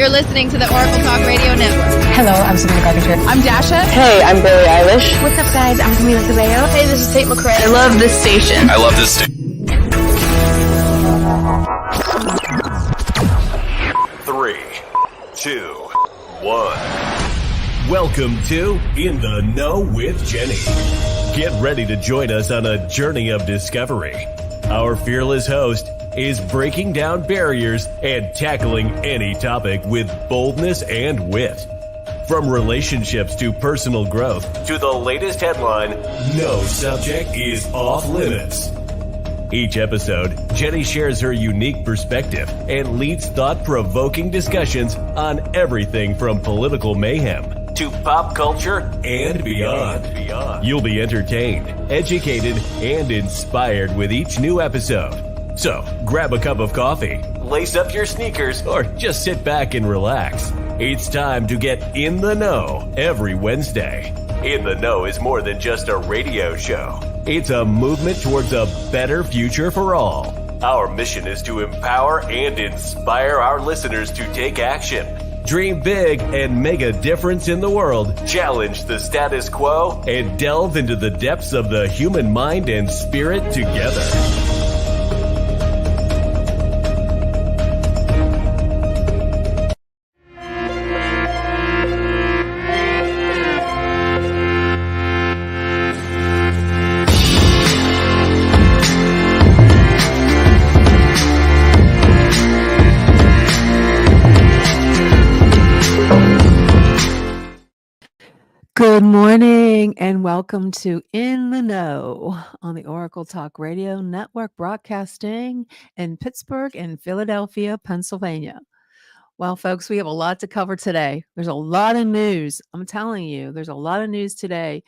You're listening to the Oracle Talk Radio Network. Hello, I'm Sabrina Carpenter. I'm Dasha. Hey, I'm Billie Eilish. What's up, guys? I'm Camila Cabello. Hey, this is Tate McRae. I love this station. I love this station. 3, 2, 1. Welcome to In the Know with Jenny. Get ready to join us on a journey of discovery. Our fearless host is breaking down barriers and tackling any topic with boldness and wit. From relationships to personal growth to the latest headline, no subject is off limits. Each episode, Jenny shares her unique perspective and leads thought-provoking discussions on everything from political mayhem to pop culture and beyond. You'll be entertained, educated, and inspired with each new episode. So, grab a cup of coffee, lace up your sneakers, or just sit back and relax. It's time to get in the know every Wednesday. In the Know is more than just a radio show. It's a movement towards a better future for all. Our mission is to empower and inspire our listeners to take action. Dream big and make a difference in the world. Challenge the status quo and delve into the depths of the human mind and spirit together. Good morning and welcome to In the Know on the Oracle Talk Radio Network, broadcasting in Pittsburgh and Philadelphia, Pennsylvania. Well, folks, we have a lot to cover today. There's a lot of news. I'm telling you, there's a lot of news today,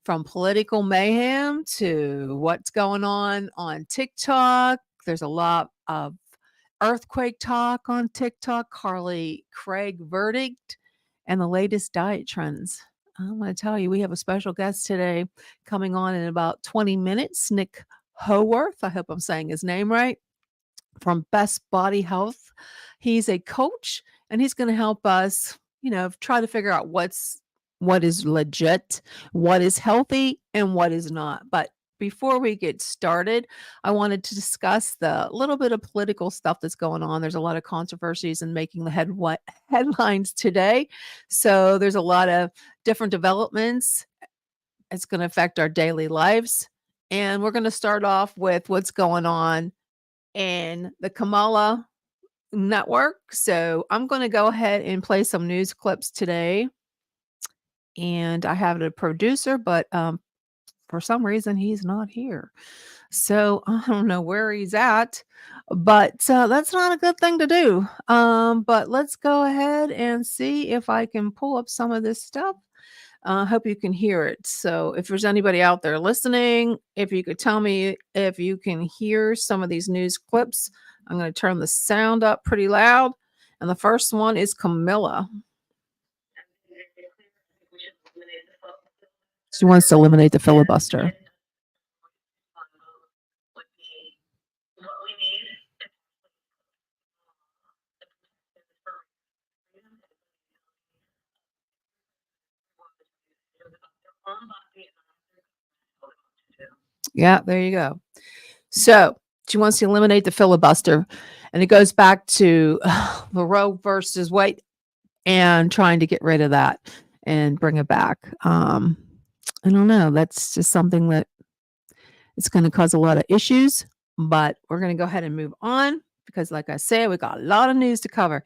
from political mayhem to what's going on TikTok. There's a lot of earthquake talk on TikTok, Gregg Verdict, and the latest diet trends. I'm going to tell you, we have a special guest today coming on in about 20 minutes, Nick Howarth. I hope I'm saying his name right, from Best Body Health. He's a coach, and he's going to help us, try to figure out what is legit, what is healthy, and what is not. But before we get started, I wanted to discuss the little bit of political stuff that's going on. There's a lot of controversies and making the headlines today. So there's a lot of different developments. It's going to affect our daily lives. And we're going to start off with what's going on in the Kamala network. So I'm going to go ahead and play some news clips today. And I have a producer, but for some reason, he's not here. So I don't know where he's at, but that's not a good thing to do. But let's go ahead and see if I can pull up some of this stuff. I hope you can hear it. So if there's anybody out there listening, if you could tell me if you can hear some of these news clips. I'm going to turn the sound up pretty loud. And the first one is Camilla. She wants to eliminate the filibuster. Yeah, there you go. So she wants to eliminate the filibuster. And it goes back to the Roe versus Wade and trying to get rid of that and bring it back. I don't know. That's just something that it's going to cause a lot of issues, but we're going to go ahead and move on because, like I said, we got a lot of news to cover.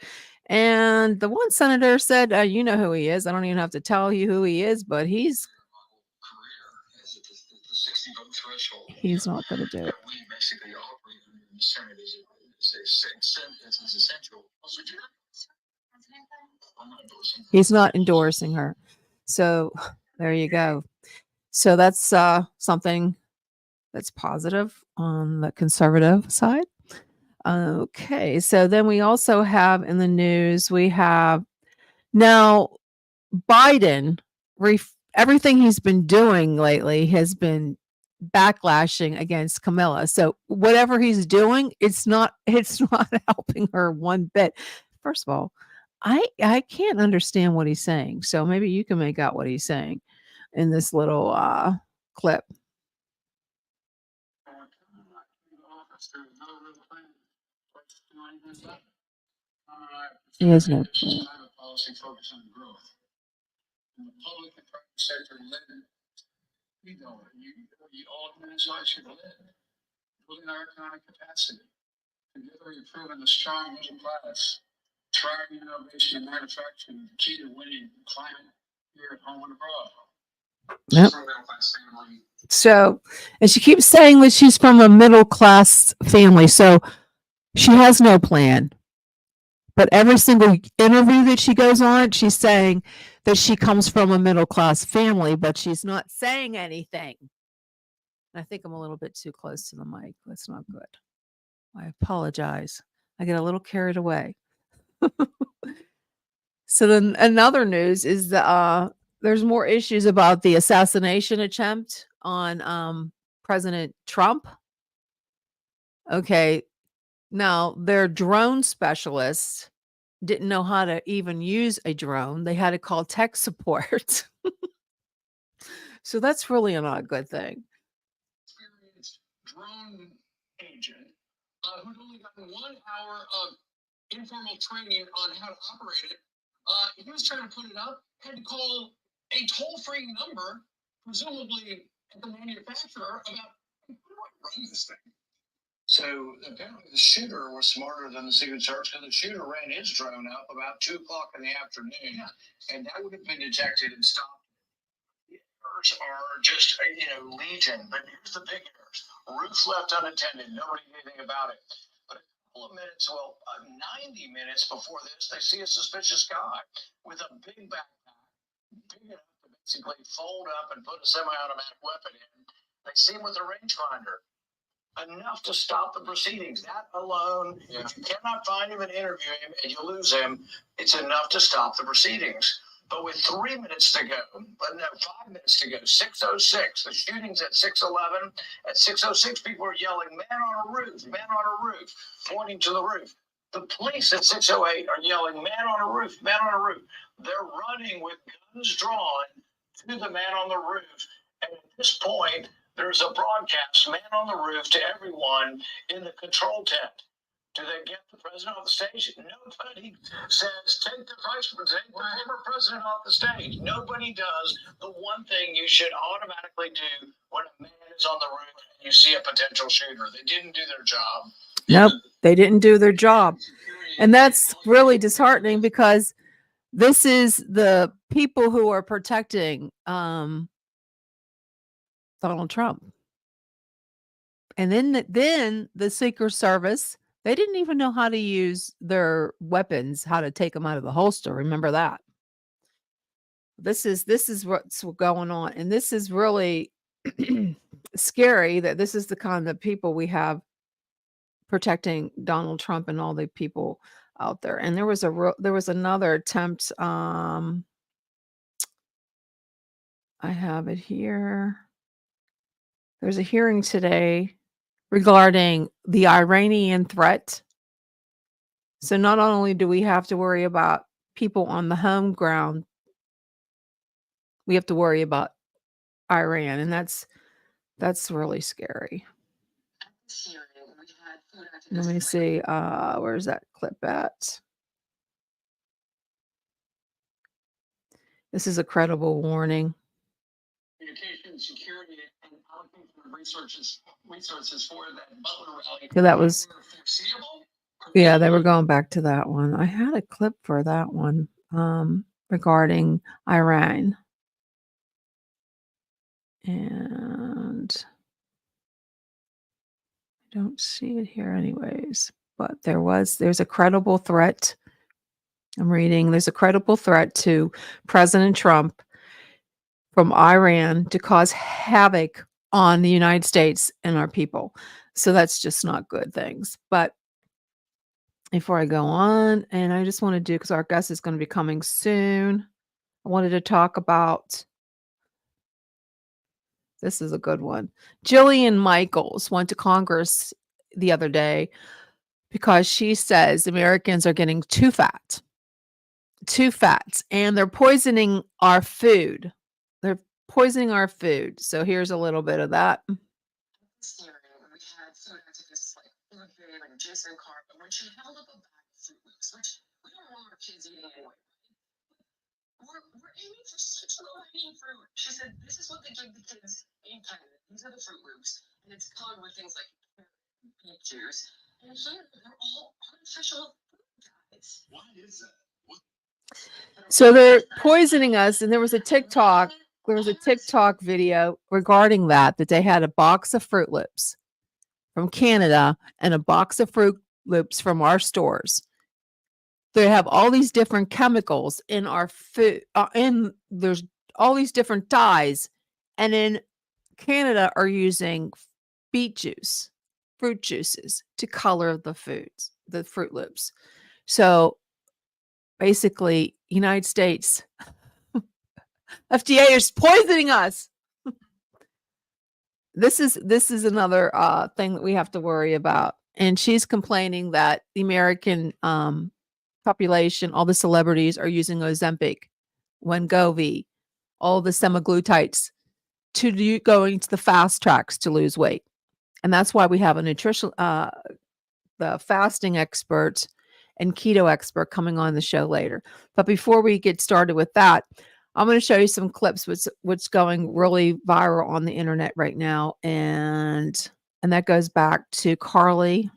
And the one senator said, you know who he is. I don't even have to tell you who he is, but he's not going to do it. He's not endorsing her. So there you go. So that's something that's positive on the conservative side. Okay, so then we also have in the news, we have now Biden, everything he's been doing lately has been backlashing against Camilla. So whatever he's doing, it's not helping her one bit. First of all, I can't understand what he's saying. So maybe you can make out what he's saying in this little clip. He has no plan. Policy focus on growth. And the public and private sector led, you all organizations should lead, building our economic capacity. Together we've proven the strong middle class, thriving innovation and manufacturing, the key to winning climate here at home and abroad. Yep. So, and she keeps saying that she's from a middle class family. So she has no plan. But every single interview that she goes on, she's saying that she comes from a middle class family, but she's not saying anything. I think I'm a little bit too close to the mic. That's not good. I apologize. I get a little carried away. So then another news is that there's more issues about the assassination attempt on President Trump. Okay. Now, their drone specialists didn't know how to even use a drone. They had to call tech support. So that's really not a good thing. Experienced drone agent who'd only gotten 1 hour of informal training on how to operate it. He was trying to put it up, had to call a toll-free number, presumably at the manufacturer, about how do I run this thing? So apparently the shooter was smarter than the Secret Service because the shooter ran his drone up about 2 o'clock in the afternoon, and that would have been detected and stopped. The errors are just, legion, but here's the big errors. Roof left unattended. Nobody knew anything about it. But a couple of minutes, 90 minutes before this, they see a suspicious guy with a big backpack, big enough to basically fold up and put a semi-automatic weapon in. They see him with a rangefinder. Enough to stop the proceedings. That alone, if you cannot find him and interview him and you lose him, it's enough to stop the proceedings. But with 3 minutes to go, 5 minutes to go, 6:06, the shooting's at 6:11. At 6:06, people are yelling, man on a roof, man on a roof, pointing to the roof. The police at 6:08 are yelling, man on a roof, man on a roof. They're running with guns drawn to the man on the roof. And at this point, there's a broadcast, man on the roof, to everyone in the control tent. Do they get the president off the stage? Nobody says, take the vice president, the former president off the stage. Nobody does the one thing you should automatically do when a man is on the roof and you see a potential shooter. They didn't do their job. Nope, they didn't do their job. And that's really disheartening because this is the people who are protecting Donald Trump. And then the Secret Service, they didn't even know how to use their weapons, how to take them out of the holster. Remember that. This is what's going on. And this is really scary that this is the kind of people we have protecting Donald Trump and all the people out there. And there was another attempt. I have it here. There's a hearing today regarding the Iranian threat. So not only do we have to worry about people on the home ground, we have to worry about Iran, and that's really scary. Let me see. Where's that clip at? This is a credible warning. Communication, security, and allocation of resources for that Butler rally. So that was, foreseeable. yeah, they were going back to that one. I had a clip for that one regarding Iran. And I don't see it here anyways, but there's a credible threat. I'm reading, there's a credible threat to President Trump from Iran to cause havoc on the United States and our people. So that's just not good things. But before I go on, and I just want to do, because our guest is going to be coming soon, I wanted to talk about, this is a good one. Jillian Michaels went to Congress the other day because she says Americans are getting too fat. too fat, and they're poisoning our food. They're poisoning our food. So here's a little bit of that. This year, we had food activists like food babe and Jason Carp, when she held up a bag of Fruit Loops, which we don't want our kids eating anyway. We're aiming for such low-hanging fruit. She said, this is what they give the kids in Canada. These are the Fruit Loops, and it's colored with things like beet juice. And here, they're all artificial food dyes. Why is that? So they're poisoning us, and there was a TikTok video regarding that they had a box of Fruit Loops from Canada and a box of Fruit Loops from our stores. They have all these different chemicals in our food, and there's all these different dyes, and in Canada are using beet juice, fruit juices to color the foods, the Fruit Loops. So basically, United States FDA is poisoning us. This is another thing that we have to worry about. And she's complaining that the American population, all the celebrities are using Ozempic, Wegovy, all the semaglutides to going to the fast tracks to lose weight. And that's why we have a nutrition, the fasting expert and keto expert coming on the show later. But before we get started with that, I'm going to show you some clips what's going really viral on the internet right now. And that goes back to Carly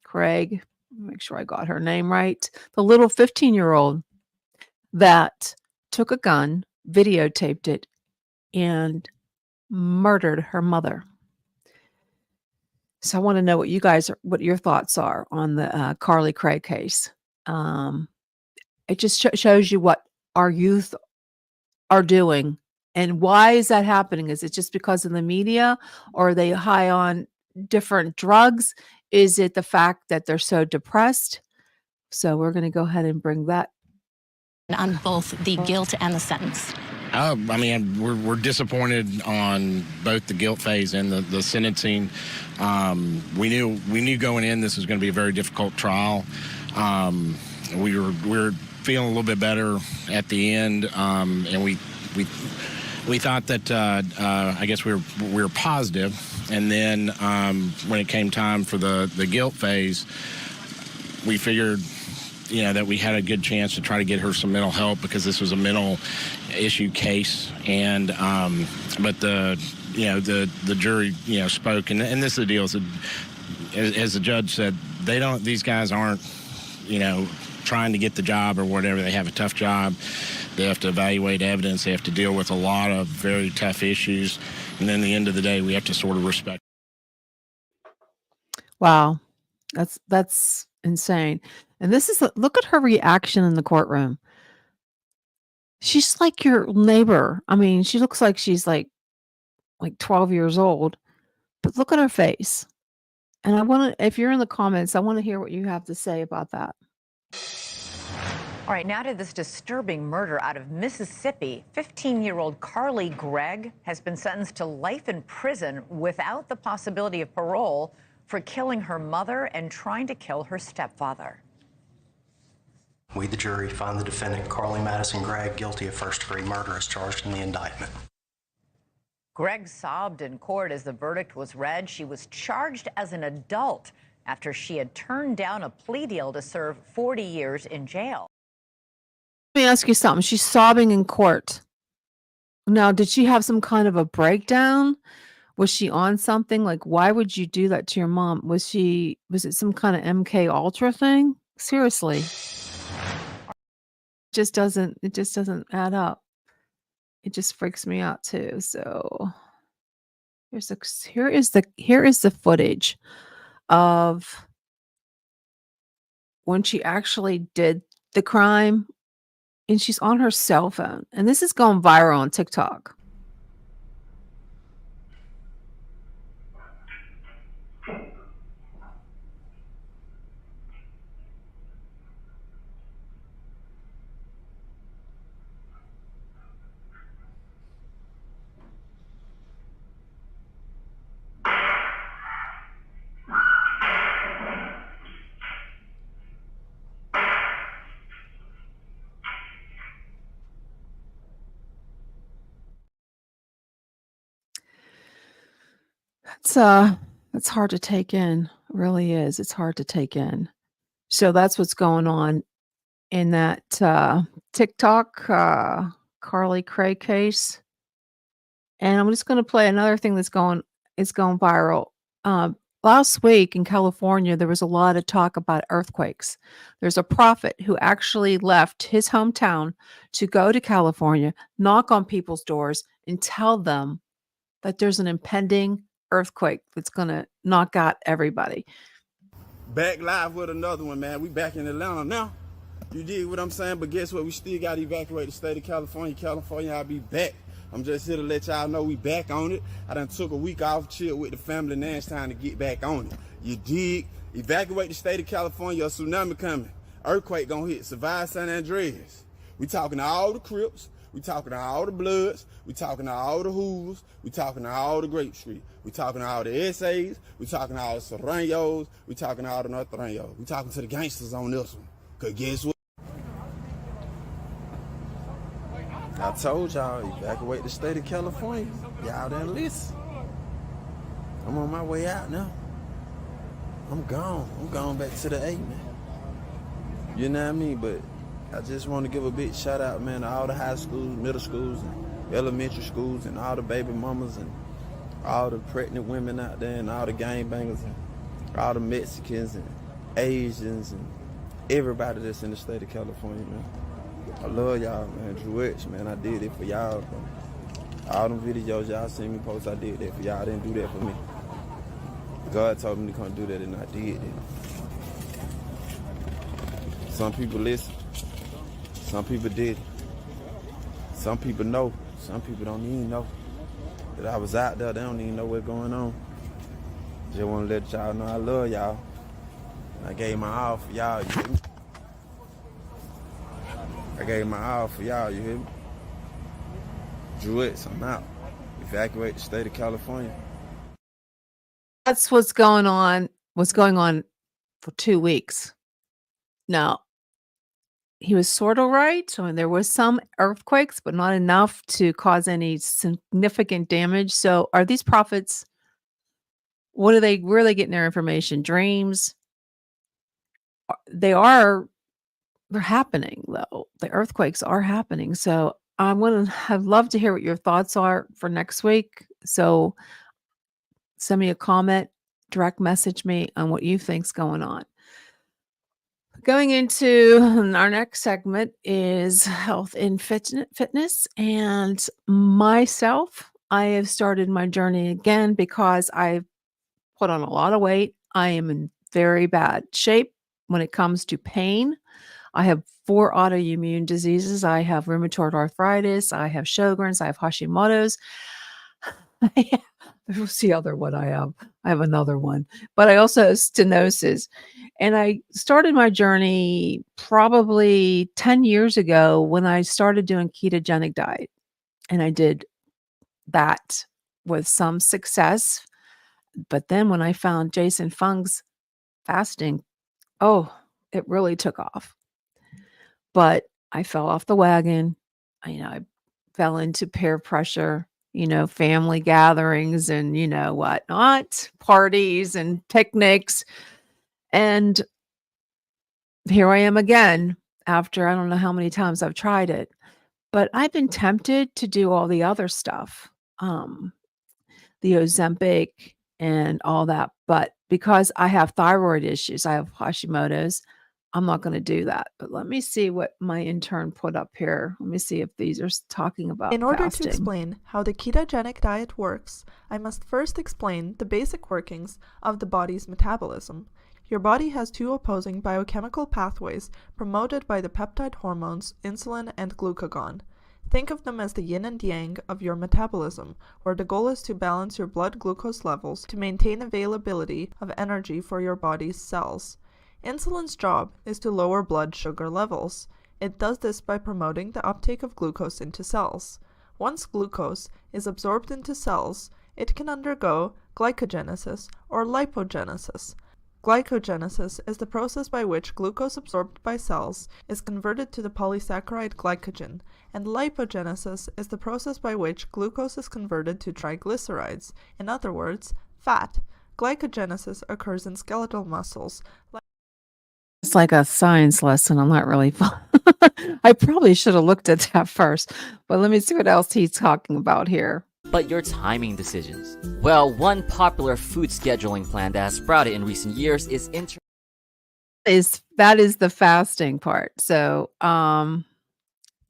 Craig. Make sure I got her name right. The little 15-year-old that took a gun, videotaped it, and murdered her mother. So I want to know what your thoughts are on the Carly Craig case. It just shows you what our youth are doing, and why is that happening? Is it just because of the media, or are they high on different drugs? Is it the fact that they're so depressed? So we're going to go ahead and bring that on both the guilt and the sentence. I mean, we're disappointed on both the guilt phase and the sentencing. We knew going in this was going to be a very difficult trial. We were feeling a little bit better at the end, and we thought that I guess we were positive. And then when it came time for the guilt phase, we figured, that we had a good chance to try to get her some mental help, because this was a mental issue case. And but the jury spoke, and this is the deal. So, as the judge said, these guys aren't trying to get the job or whatever. They have a tough job. They have to evaluate evidence. They have to deal with a lot of very tough issues. And then at the end of the day, we have to sort of respect. Wow, that's insane. And look at her reaction in the courtroom. She's like your neighbor. I mean, she looks like she's like 12 years old, but look at her face. And if you're in the comments, I want to hear what you have to say about that. All right, now to this disturbing murder out of Mississippi. 15-year-old Carly Gregg has been sentenced to life in prison without the possibility of parole for killing her mother and trying to kill her stepfather. We, the jury, find the defendant, Carly Madison Gregg, guilty of first-degree murder as charged in the indictment. Gregg sobbed in court as the verdict was read. She was charged as an adult after she had turned down a plea deal to serve 40 years in jail. Let me ask you something. She's sobbing in court. Now, did she have some kind of a breakdown? Was she on something? Like, why would you do that to your mom? Was it some kind of MK Ultra thing? Seriously. It just doesn't add up. It just freaks me out too. So here is the footage of when she actually did the crime, and she's on her cell phone, and this is going viral on TikTok. That's hard to take in. It really is. It's hard to take in. So that's what's going on in that TikTok Carly Craig case. And I'm just going to play another thing that's going viral. Last week in California, there was a lot of talk about earthquakes. There's a prophet who actually left his hometown to go to California, knock on people's doors, and tell them that there's an impending earthquake that's going to knock out everybody. Back live with another one, man. We back in Atlanta now. You dig what I'm saying? But guess what? We still got to evacuate the state of California. California, I'll be back. I'm just here to let y'all know we back on it. I done took a week off, chill with the family. Now it's time to get back on it. You dig? Evacuate the state of California. A tsunami coming. Earthquake gonna hit. Survive San Andreas. We talking to all the Crips. We talking to all the Bloods. We talking to all the Hoovers. We talking to all the Grape Street. We talking to all the SAs. We talking to all the Serranos. We talking to all the Northreños. We talking to the gangsters on this one. Cause guess what? I told y'all, evacuate the state of California. Y'all didn't listen. I'm on my way out now. I'm gone. I'm going back to the A, man. You know what I mean? But I just want to give a big shout out, man, to all the high schools, middle schools, and elementary schools, and all the baby mamas, and all the pregnant women out there, and all the gangbangers, and all the Mexicans, and Asians, and everybody that's in the state of California, man. I love y'all, man. Drew X, man. I did it for y'all, bro. All them videos y'all seen me post, I did that for y'all. I didn't do that for me. God told me to come do that, and I did it. Some people listen. Some people did. Some people know. Some people don't even know that I was out there. They don't even know what's going on. Just want to let y'all know I love y'all. I gave my all for y'all, you hear me? I gave my all for y'all, you hear me? Drew X, I'm out. Evacuate the state of California. That's what's going on for 2 weeks. Now, he was sort of right. I mean, there was some earthquakes, but not enough to cause any significant damage. So are these prophets, where are they getting their information? Dreams? They're happening, though. The earthquakes are happening. So I'd love to hear what your thoughts are for next week. So send me a comment, direct message me on what you think's going on. Going into our next segment is health and fitness. And myself, I have started my journey again because I've put on a lot of weight. I am in very bad shape when it comes to pain. I have 4 autoimmune diseases. I have rheumatoid arthritis. I have Sjogren's. I have Hashimoto's. What's the other one I have? I have another one. But I also have stenosis. And I started my journey probably 10 years ago when I started doing ketogenic diet. And I did that with some success. But then when I found Jason Fung's fasting, it really took off. But I fell off the wagon. I fell into peer pressure, family gatherings and, whatnot, parties and picnics. And here I am again after I don't know how many times I've tried it. But I've been tempted to do all the other stuff, the Ozempic and all that. But because I have thyroid issues, I have Hashimoto's, I'm not going to do that. But let me see what my intern put up here. Let me see if these are talking about In order fasting. to explain how the ketogenic diet works, I must first explain the basic workings of the body's metabolism. Your body has 2 opposing biochemical pathways promoted by the peptide hormones insulin and glucagon. Think of them as the yin and yang of your metabolism, where the goal is to balance your blood glucose levels to maintain availability of energy for your body's cells. Insulin's job is to lower blood sugar levels. It does this by promoting the uptake of glucose into cells. Once glucose is absorbed into cells, it can undergo glycogenesis or lipogenesis. Glycogenesis is the process by which glucose absorbed by cells is converted to the polysaccharide glycogen, and lipogenesis is the process by which glucose is converted to triglycerides, in other words, Fat. Glycogenesis occurs in skeletal muscles. It's like a science lesson. I'm not really. I probably should have looked at that first, but let me see what else he's talking about here. But your timing decisions. Well, one popular food scheduling plan that has sprouted in recent years is that is the fasting part. So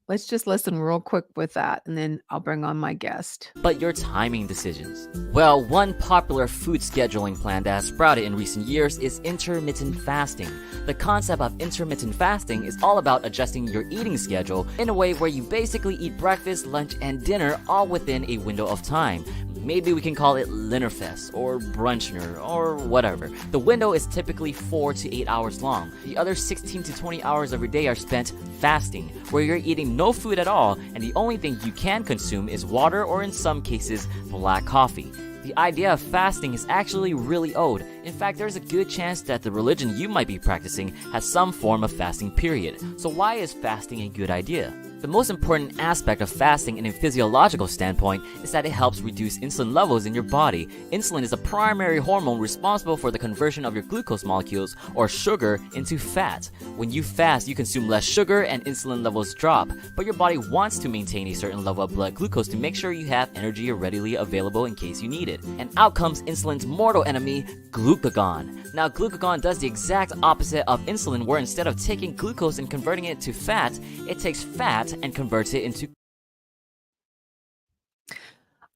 let's just listen real quick with that, and then I'll bring on my guest. But your timing decisions. Well, one popular food scheduling plan that has sprouted in recent years is intermittent fasting. The concept of intermittent fasting is all about adjusting your eating schedule in a way where you basically eat breakfast, lunch, and dinner all within a window of time. Maybe we can call it Linnerfest or Brunchner or whatever. The window is typically 4 to 8 hours long. The other 16 to 20 hours of your day are spent fasting, where you're eating no food at all and the only thing you can consume is water or in some cases black coffee. The idea of fasting is actually really old. In fact, there's a good chance that the religion you might be practicing has some form of fasting period. So why is fasting a good idea? The most important aspect of fasting in a physiological standpoint is that it helps reduce insulin levels in your body. Insulin is a primary hormone responsible for the conversion of your glucose molecules or sugar into fat. When you fast, you consume less sugar and insulin levels drop, but your body wants to maintain a certain level of blood glucose to make sure you have energy readily available in case you need it. And out comes insulin's mortal enemy, glucagon. Now, glucagon does the exact opposite of insulin, where instead of taking glucose and converting it to fat, it takes fat and converts it into.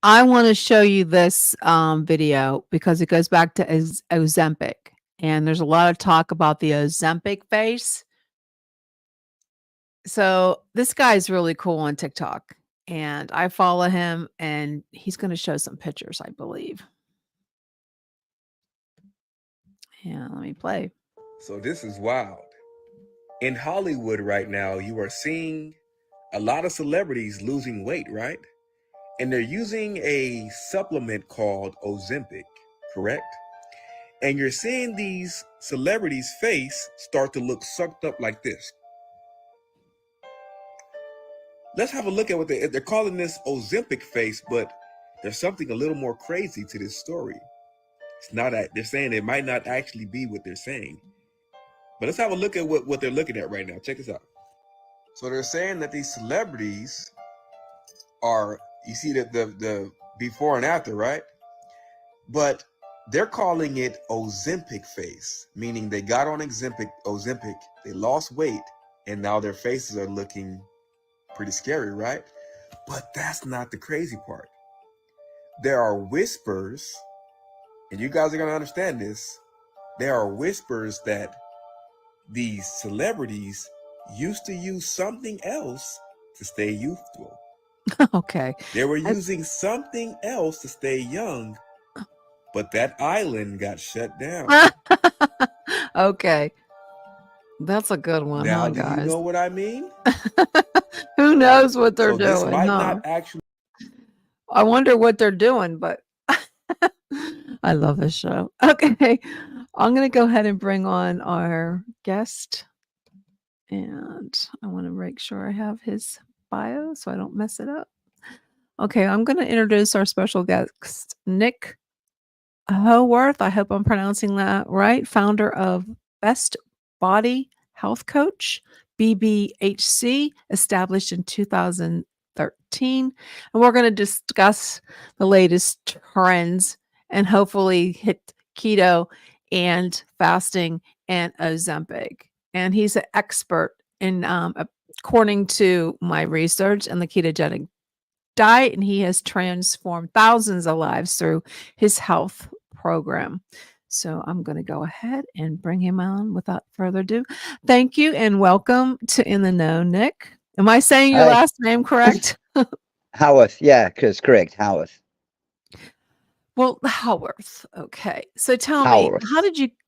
I want to show you this video because it goes back to Ozempic, and there's a lot of talk about the Ozempic face. So this guy's really cool on TikTok, and I follow him, and he's going to show some pictures, I believe. Yeah, let me play. So this is wild. In Hollywood right now, you are seeing a lot of celebrities losing weight, right? And they're using a supplement called Ozempic, correct? And you're seeing these celebrities' face start to look sucked up like this. Let's have a look at what they're calling this Ozempic face, but there's something a little more crazy to this story. It's not that they're saying it might not actually be what they're saying. But let's have a look at what they're looking at right now. Check this out. So they're saying that these celebrities are, you see that the before and after, right? But they're calling it Ozempic face, meaning they got on Ozempic, they lost weight, and now their faces are looking pretty scary, right? But that's not the crazy part. There are whispers, and you guys are going to understand this. There are whispers that these celebrities used to use something else to stay youthful. Okay. They were using something else to stay young, but that island got shut down. Okay. That's a good one, Now, huh, do guys? you know what I mean? Who knows what they're So this doing, might huh? not actually. I wonder what they're doing, but I love this show. Okay. I'm going to go ahead and bring on our guest. And I want to make sure I have his bio so I don't mess it up. Okay, I'm going to introduce our special guest, Nick Howarth. I hope I'm pronouncing that right. Founder of Best Body Health Coach, BBHC, established in 2013. And we're going to discuss the latest trends and hopefully hit keto and fasting and Ozempic. And he's an expert in, according to my research, and the ketogenic diet, and he has transformed thousands of lives through his health program. So I'm going to go ahead and bring him on without further ado. Thank you and welcome to In the Know, Nick. Am I saying your last name correct? Howarth, yeah, because correct, Howarth. Well, Howarth. Okay. So tell Howarth. me,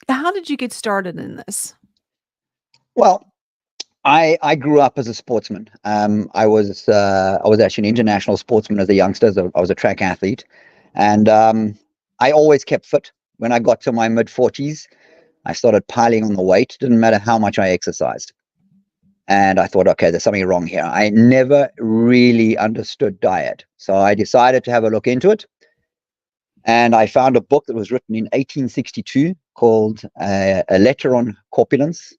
how did you get started in this? Well, I grew up as a sportsman. I was actually an international sportsman as a youngster. I was a track athlete, and I always kept fit. When I got to my mid-40s, I started piling on the weight. Didn't matter how much I exercised, and I thought, okay, there's something wrong here. I never really understood diet, so I decided to have a look into it. And I found a book that was written in 1862 called A Letter on Corpulence,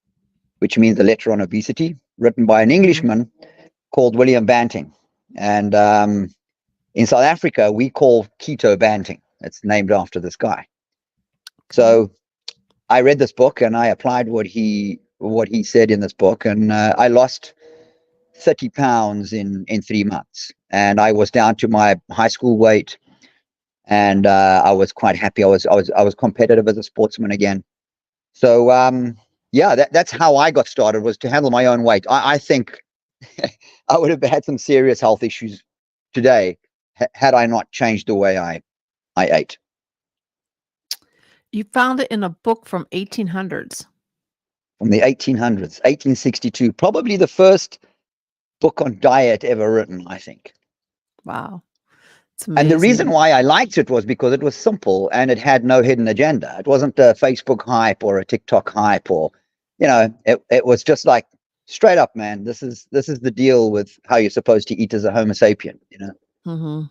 which means a letter on obesity, written by an Englishman called William Banting. And in South Africa, we call keto Banting. It's named after this guy. So I read this book and I applied what he said in this book, and I lost 30 pounds in 3 months, and I was down to my high school weight, and I was quite happy. I was competitive as a sportsman again. So yeah, that's how I got started, was to handle my own weight. I think I would have had some serious health issues today had I not changed the way I ate. You found it in a book from 1800s. From the 1800s, 1862, probably the first book on diet ever written, I think. Wow. And the reason why I liked it was because it was simple and it had no hidden agenda. It wasn't a Facebook hype or a TikTok hype, or, you know, it was just like, straight up, man, this is the deal with how you're supposed to eat as a Homo sapien, you know? Mm-hmm.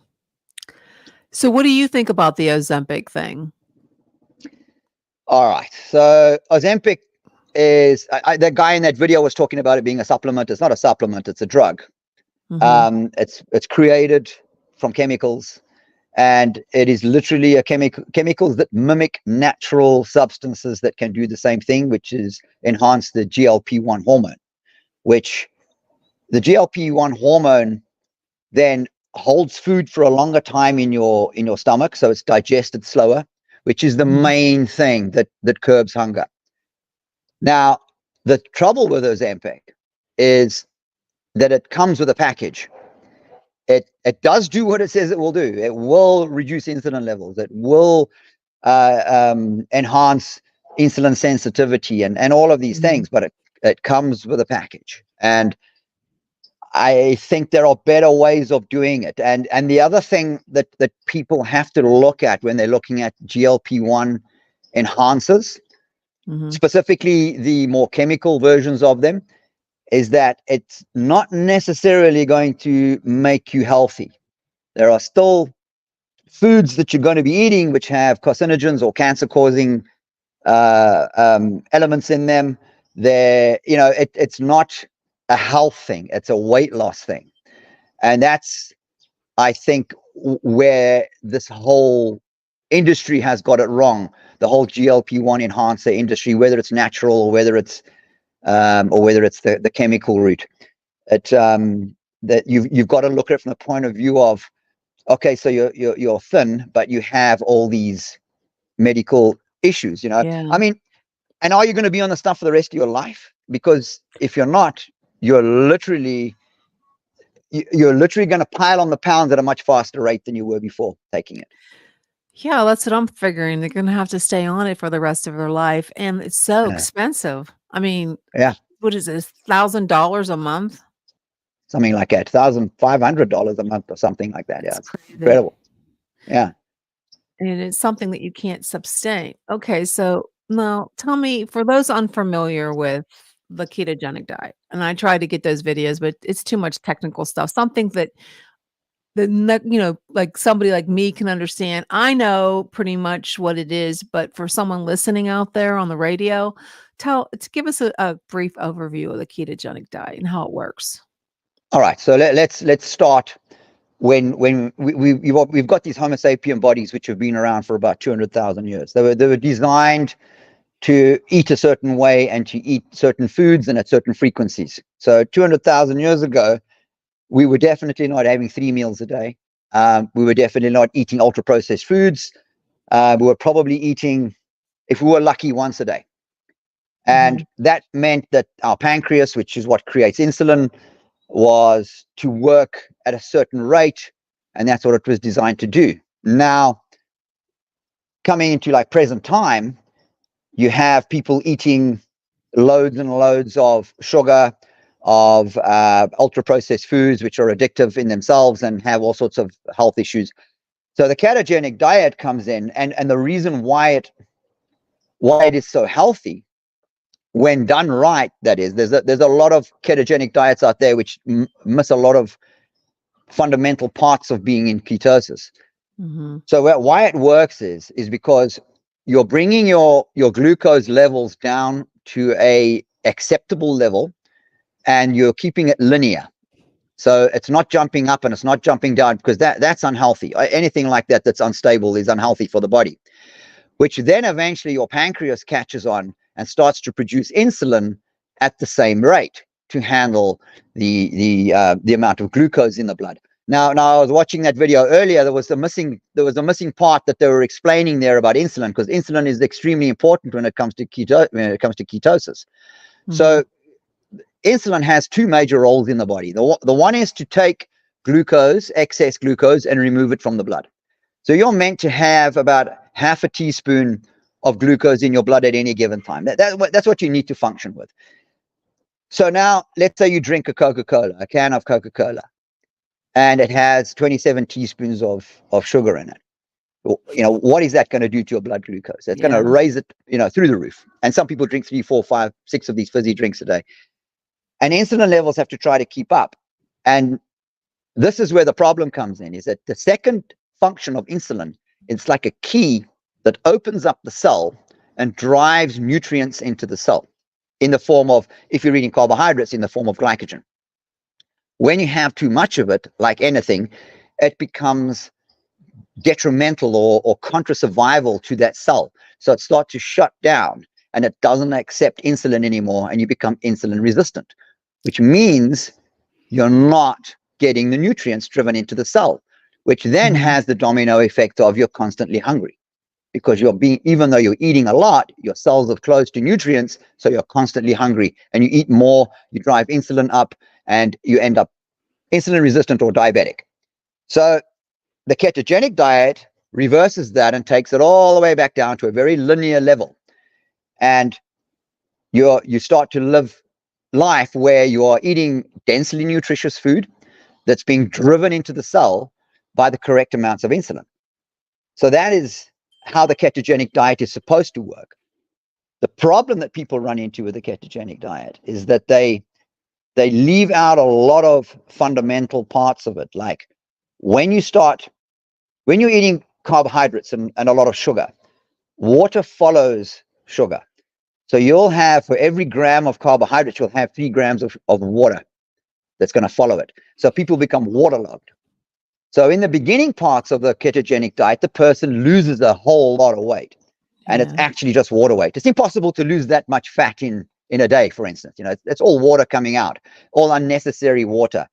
So what do you think about the Ozempic thing? All right. So Ozempic is, the guy in that video was talking about it being a supplement. It's not a supplement, it's a drug. Mm-hmm. It's created from chemicals, and it is literally a chemicals that mimic natural substances that can do the same thing, which is enhance the GLP-1 hormone, which the GLP-1 hormone then holds food for a longer time in your stomach, so it's digested slower, which is the main thing that curbs hunger. Now, the trouble with Ozempic is that it comes with a package. It does do what it says it will do. It will reduce insulin levels. It will enhance insulin sensitivity and all of these things, but it comes with a package. And I think there are better ways of doing it. And the other thing that people have to look at when they're looking at GLP-1 enhancers, specifically the more chemical versions of them, is that it's not necessarily going to make you healthy. There are still foods that you're going to be eating which have carcinogens or cancer-causing elements in them. It's not a health thing, it's a weight loss thing. And that's, I think, where this whole industry has got it wrong. The whole GLP-1 enhancer industry, whether it's natural or whether it's the chemical route, that you've got to look at it from the point of view of, okay, so you're thin, but you have all these medical issues, you know. Yeah. I mean, and are you going to be on the stuff for the rest of your life? Because if you're not, you're literally going to pile on the pounds at a much faster rate than you were before taking it. Yeah, that's what I'm figuring. They're going to have to stay on it for the rest of their life, and it's so expensive. I mean, yeah, what is this, $1,000 a month? Something like that, $1,500 a month or something like that. Yeah, it's incredible. Yeah, and it's something that you can't sustain. Okay, so now tell me, for those unfamiliar with the ketogenic diet, and I try to get those videos, but it's too much technical stuff. Something that like somebody like me can understand. I know pretty much what it is, but for someone listening out there on the radio, give us a brief overview of the ketogenic diet and how it works. All right, so let's start when we've got these Homo sapien bodies which have been around for about 200,000 years. They were designed to eat a certain way and to eat certain foods and at certain frequencies. So 200,000 years ago, we were definitely not having 3 meals a day. We were definitely not eating ultra-processed foods. We were probably eating, if we were lucky, once a day. And that meant that our pancreas, which is what creates insulin, was to work at a certain rate, and that's what it was designed to do. Now, coming into like present time, you have people eating loads and loads of sugar, of ultra-processed foods, which are addictive in themselves and have all sorts of health issues. So the ketogenic diet comes in, and the reason why it is so healthy, when done right, that is, there's a lot of ketogenic diets out there which miss a lot of fundamental parts of being in ketosis. So why it works is because you're bringing your glucose levels down to a acceptable level, and you're keeping it linear. So it's not jumping up and it's not jumping down, because that's unhealthy. Anything like that that's unstable is unhealthy for the body, which then eventually your pancreas catches on and starts to produce insulin at the same rate to handle the amount of glucose in the blood. Now I was watching that video earlier. There was a missing part that they were explaining there about insulin, because insulin is extremely important when it comes to ketosis. So insulin has two major roles in the body. The one is to take excess glucose, and remove it from the blood. So you're meant to have about half a teaspoon of glucose in your blood at any given time. That's what you need to function with. So now, let's say you drink a can of Coca-Cola, and it has 27 teaspoons of sugar in it. What is that going to do to your blood glucose? It's going to raise it, through the roof. And some people drink 3, 4, 5, 6 of these fizzy drinks a day. And insulin levels have to try to keep up. And this is where the problem comes in, is that the second function of insulin, it's like a key that opens up the cell and drives nutrients into the cell in the form of, if you're eating carbohydrates, in the form of glycogen. When you have too much of it, like anything, it becomes detrimental or contra-survival to that cell. So it starts to shut down, and it doesn't accept insulin anymore, and you become insulin resistant, which means you're not getting the nutrients driven into the cell, which then has the domino effect of you're constantly hungry, because even though you're eating a lot, your cells are closed to nutrients, so you're constantly hungry, and you eat more, you drive insulin up, and you end up insulin resistant or diabetic. So the ketogenic diet reverses that and takes it all the way back down to a very linear level. And you start to live life where you are eating densely nutritious food that's being driven into the cell by the correct amounts of insulin. So that is how the ketogenic diet is supposed to work. The problem that people run into with the ketogenic diet is that they leave out a lot of fundamental parts of it. Like when you're eating carbohydrates and a lot of sugar, water follows sugar. So you'll have, for every gram of carbohydrates, you'll have 3 grams of water that's going to follow it. So people become waterlogged. So in the beginning parts of the ketogenic diet, the person loses a whole lot of weight, and it's actually just water weight. It's impossible to lose that much fat in a day, for instance. It's all water coming out, all unnecessary water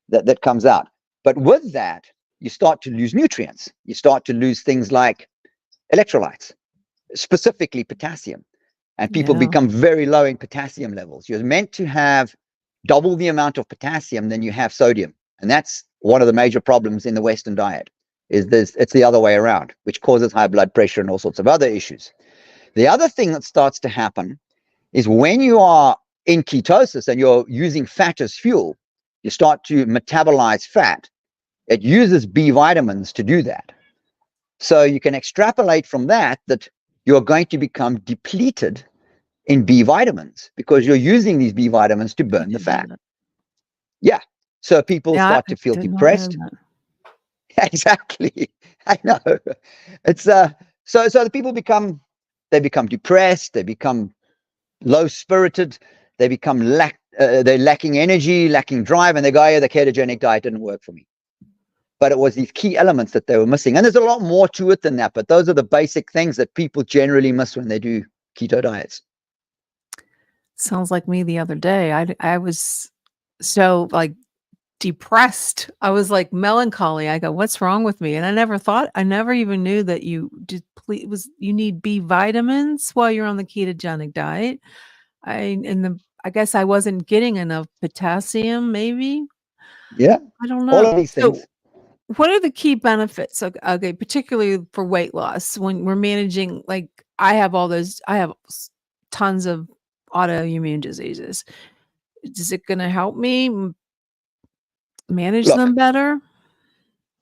that comes out. But with that, you start to lose nutrients. You start to lose things like electrolytes, specifically potassium. And people become very low in potassium levels. You're meant to have double the amount of potassium than you have sodium. And that's one of the major problems in the Western diet, it's the other way around, which causes high blood pressure and all sorts of other issues. The other thing that starts to happen is when you are in ketosis and you're using fat as fuel, you start to metabolize fat. It uses B vitamins to do that. So you can extrapolate from that you're going to become depleted in B vitamins because you're using these B vitamins to burn the fat. Yeah. So people start to feel depressed. Exactly. I know. It's so the people become depressed, they become low-spirited, they become they're lacking energy, lacking drive, and they go, yeah, the ketogenic diet didn't work for me. But it was these key elements that they were missing. And there's a lot more to it than that, but those are the basic things that people generally miss when they do keto diets. Sounds like me the other day. I was so depressed. I was melancholy. I go, what's wrong with me? And I never even knew that you need B vitamins while you're on the ketogenic diet. I guess I wasn't getting enough potassium, maybe. Yeah. I don't know. All of these things. So what are the key benefits? Okay, particularly for weight loss when we're managing, I have tons of autoimmune diseases. Is it going to help me manage them better?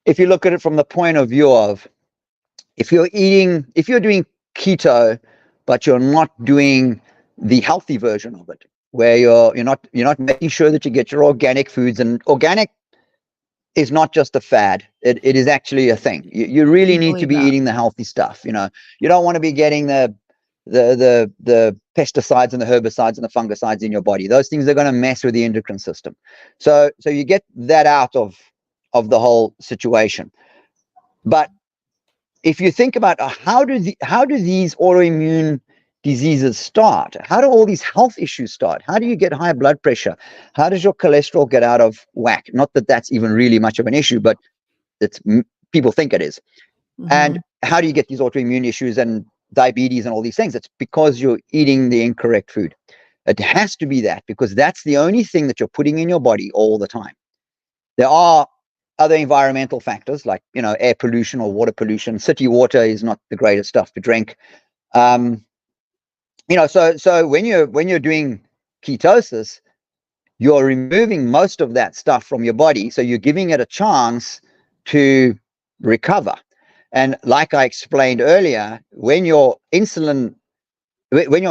If you look at it from the point of view of if you're doing keto, but you're not doing the healthy version of it, where you're not making sure that you get your organic foods, and organic is not just a fad. It is actually a thing. You really I need to believe be that. eating the healthy stuff. You know, you don't want to be getting the pesticides and the herbicides and the fungicides in your body. Those things are going to mess with the endocrine system. So you get that out of the whole situation. But if you think about how do these autoimmune diseases start? How do all these health issues start? How do you get high blood pressure? How does your cholesterol get out of whack? Not that that's even really much of an issue, but people think it is. Mm-hmm. And how do you get these autoimmune issues and diabetes and all these things? It's because you're eating the incorrect food. It has to be that, because that's the only thing that you're putting in your body all the time. There are other environmental factors like, you know, air pollution or water pollution. City water is not the greatest stuff to drink. You know, so when you're doing ketosis, you're removing most of that stuff from your body, so you're giving it a chance to recover. And like I explained earlier, when your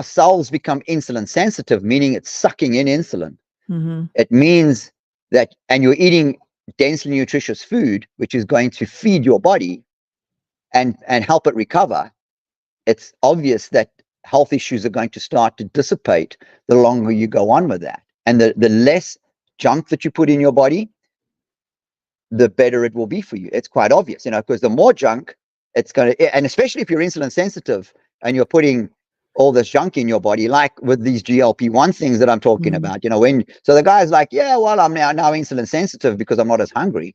cells become insulin sensitive, meaning it's sucking in insulin, it means that, and you're eating densely nutritious food, which is going to feed your body and help it recover, it's obvious that health issues are going to start to dissipate the longer you go on with that. And the less junk that you put in your body, the better it will be for you. It's quite obvious, you know, because the more junk it's going to, and especially if you're insulin sensitive and you're putting all this junk in your body, like with these GLP-1 things that I'm talking about, you know, so the guy's like, yeah, well, I'm now insulin sensitive because I'm not as hungry,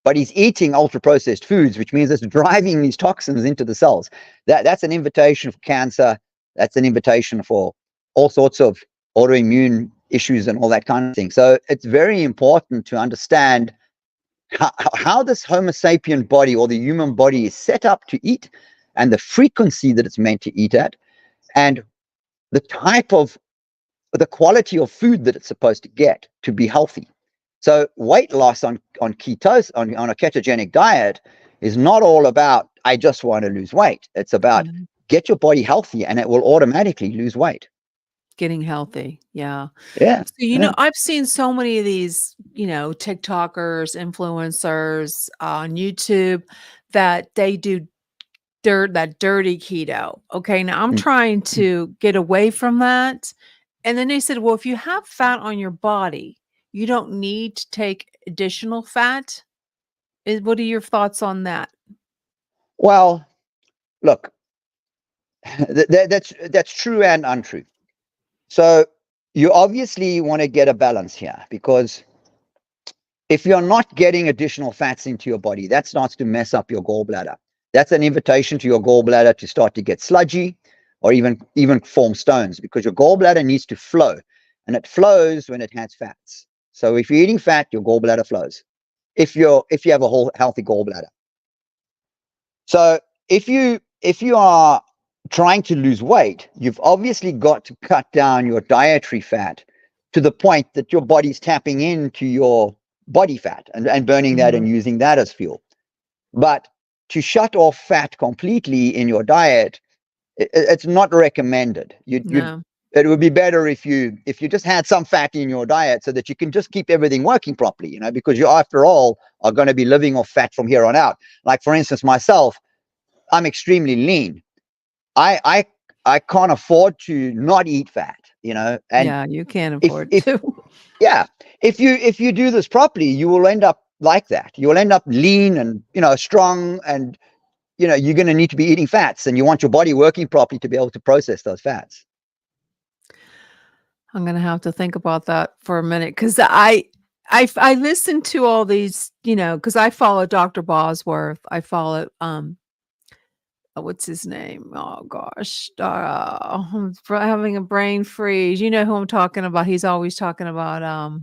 but he's eating ultra processed foods, which means it's driving these toxins into the cells. That's an invitation for cancer. That's an invitation for all sorts of autoimmune issues and all that kind of thing. So it's very important to understand how this Homo sapien body, or the human body, is set up to eat, and the frequency that it's meant to eat at, and the quality of food that it's supposed to get to be healthy. So weight loss on ketos, on a ketogenic diet, is not all about, I just want to lose weight. It's about get your body healthy and it will automatically lose weight. Getting healthy. Yeah. Yeah. So, you know, I've seen so many of these, you know, TikTokers, influencers on YouTube that they do that dirty keto. Okay. Now I'm trying to get away from that. And then they said, well, if you have fat on your body, you don't need to take additional fat. What are your thoughts on that? Well, look, that's true and untrue. So you obviously want to get a balance here, because if you're not getting additional fats into your body, that starts to mess up your gallbladder. That's an invitation to your gallbladder to start to get sludgy, or even form stones, because your gallbladder needs to flow, and it flows when it has fats. So if you're eating fat, your gallbladder flows. If you have a whole healthy gallbladder. So if you are trying to lose weight, you've obviously got to cut down your dietary fat to the point that your body's tapping into your body fat and burning that and using that as fuel. But to shut off fat completely in your diet, it's not recommended. It would be better if you just had some fat in your diet, so that you can just keep everything working properly, you know, because you, after all, are going to be living off fat from here on out. Like, for instance, myself, I'm extremely lean. I can't afford to not eat fat, you know. And yeah, you can't afford to. Yeah, if you do this properly, you will end up like that. You will end up lean and, you know, strong, and, you know, you're going to need to be eating fats, and you want your body working properly to be able to process those fats. I'm going to have to think about that for a minute, because I listen to all these, you know, because I follow Dr. Bosworth. I follow what's his name? Oh gosh, I'm having a brain freeze. You know who I'm talking about? He's always talking about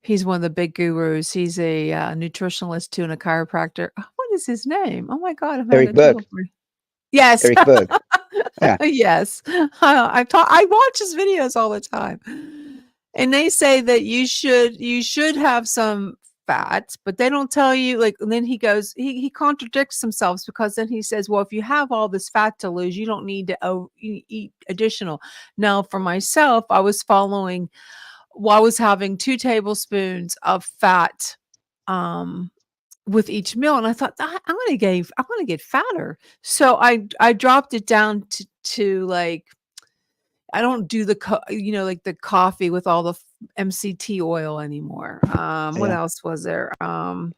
he's one of the big gurus. He's a nutritionalist too, and a chiropractor. What is his name? Oh my God, Eric Berg. Yes, Eric Berg. Yeah. Yes. I watch his videos all the time, and they say that you should have some fat, but they don't tell you, like, and then he goes, he contradicts himself, because then he says, well, if you have all this fat to lose, you don't need to eat additional. Now, for myself, I was following I was having 2 tablespoons of fat with each meal, and I thought I'm gonna get fatter. So I dropped it down to like, I don't do like the coffee with all the MCT oil anymore. What else was there? The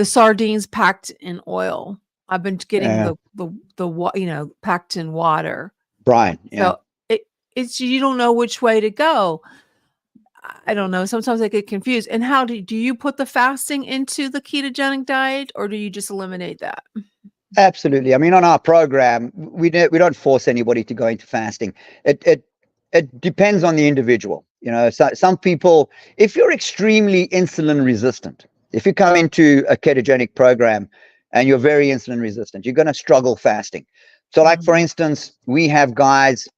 sardines packed in oil. I've been getting the packed in water. Brian, So it's you don't know which way to go. I don't know. Sometimes I get confused. And how do you put the fasting into the ketogenic diet, or do you just eliminate that? Absolutely. I mean, on our program, we don't force anybody to go into fasting. It depends on the individual. You know, so some people, if you're extremely insulin resistant, if you come into a ketogenic program and you're very insulin resistant, you're going to struggle fasting. So, like for instance, we have guys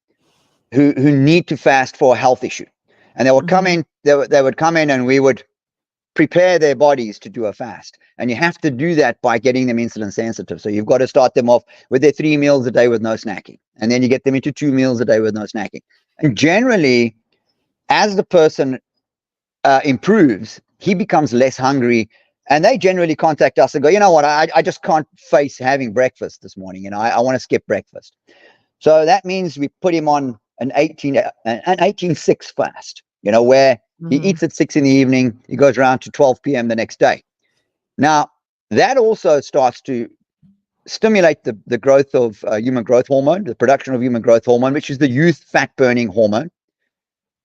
who need to fast for a health issue, and they would come in. They would come in, and we would prepare their bodies to do a fast. And you have to do that by getting them insulin sensitive. So you've got to start them off with their 3 meals a day with no snacking. And then you get them into 2 meals a day with no snacking. And generally, as the person improves, he becomes less hungry. And they generally contact us and go, you know what, I just can't face having breakfast this morning. You know, I want to skip breakfast. So that means we put him on an 18-6 fast, you know, where he eats at 6 in the evening. He goes around to 12 p.m. the next day. Now, that also starts to stimulate the growth of human growth hormone, the production of human growth hormone, which is the youth fat-burning hormone.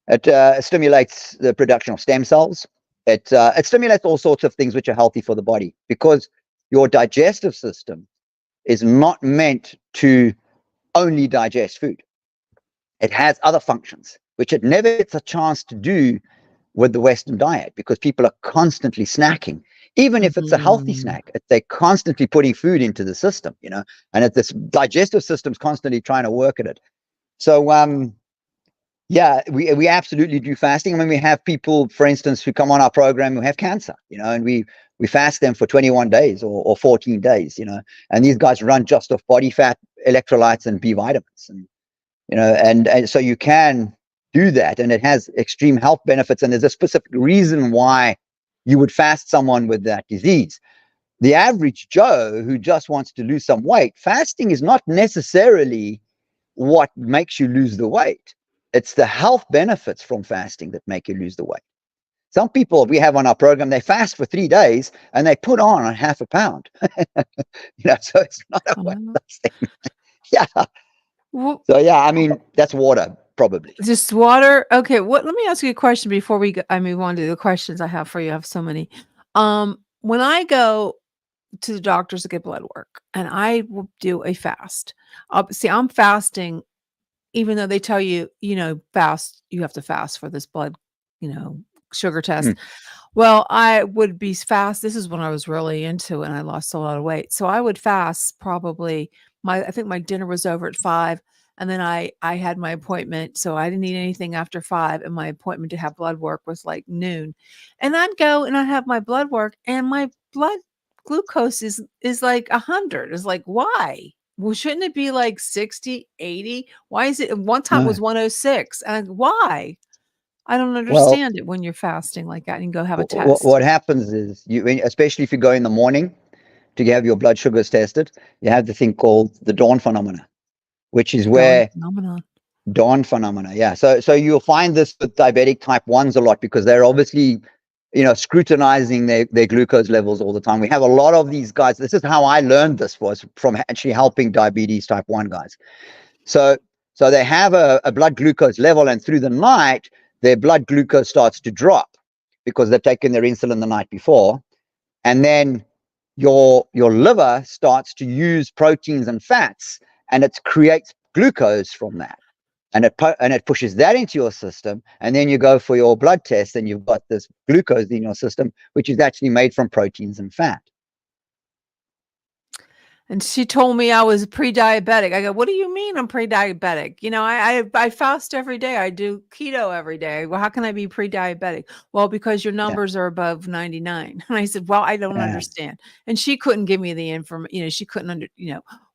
It stimulates the production of stem cells. It stimulates all sorts of things which are healthy for the body, because your digestive system is not meant to only digest food. It has other functions, which it never gets a chance to do with the Western diet, because people are constantly snacking. Even if it's a healthy snack, they're constantly putting food into the system, you know, and this digestive system's constantly trying to work at it. So, yeah, we absolutely do fasting. I mean, we have people, for instance, who come on our program who have cancer, you know, and we fast them for 21 days or 14 days, you know, and these guys run just off body fat, electrolytes, and B vitamins, and you know, and so you can do that, and it has extreme health benefits. And there's a specific reason why you would fast someone with that disease. The average Joe who just wants to lose some weight, fasting is not necessarily what makes you lose the weight. It's the health benefits from fasting that make you lose the weight. Some people we have on our program, they fast for 3 days and they put on 0.5 pound. You know, so it's not a weight loss thing. Yeah. So yeah, I mean, that's water, probably. Just water. Okay. Let me ask you a question before I move on to the questions I have for you. I have so many. When I go to the doctors to get blood work and I will do a fast, I'm fasting, even though they tell you, you know, you have to fast for this blood, you know, sugar test. Well, I would be fast. This is when I was really into it and I lost a lot of weight. So I would fast probably I think my dinner was over at 5, and then I had my appointment. So I didn't eat anything after 5, and my appointment to have blood work was like noon. And I'd go and I'd have my blood work, and my blood glucose is like 100. It's like, why? Well, shouldn't it be like 60, 80? Why is it? One time it was 106. And why? I don't understand it when you're fasting like that and you go have a test. What happens is, especially if you go in the morning to have your blood sugars tested, you have the thing called the dawn phenomena, which is where dawn phenomena. Yeah. So you'll find this with diabetic type 1s a lot, because they're obviously, you know, scrutinizing their glucose levels all the time. We have a lot of these guys. This is how I learned this, was from actually helping diabetes type 1 guys. So they have a blood glucose level, and through the night, their blood glucose starts to drop because they've taken their insulin the night before. And then your liver starts to use proteins and fats, and it creates glucose from that. And it pushes that into your system, and then you go for your blood test, and you've got this glucose in your system, which is actually made from proteins and fat. And she told me I was pre-diabetic. I go, what do you mean I'm pre-diabetic? You know, I fast every day. I do keto every day. Well, how can I be pre-diabetic? Well, because your numbers are above 99. And I said, well, I don't understand. And she couldn't give me the information. You know, she couldn't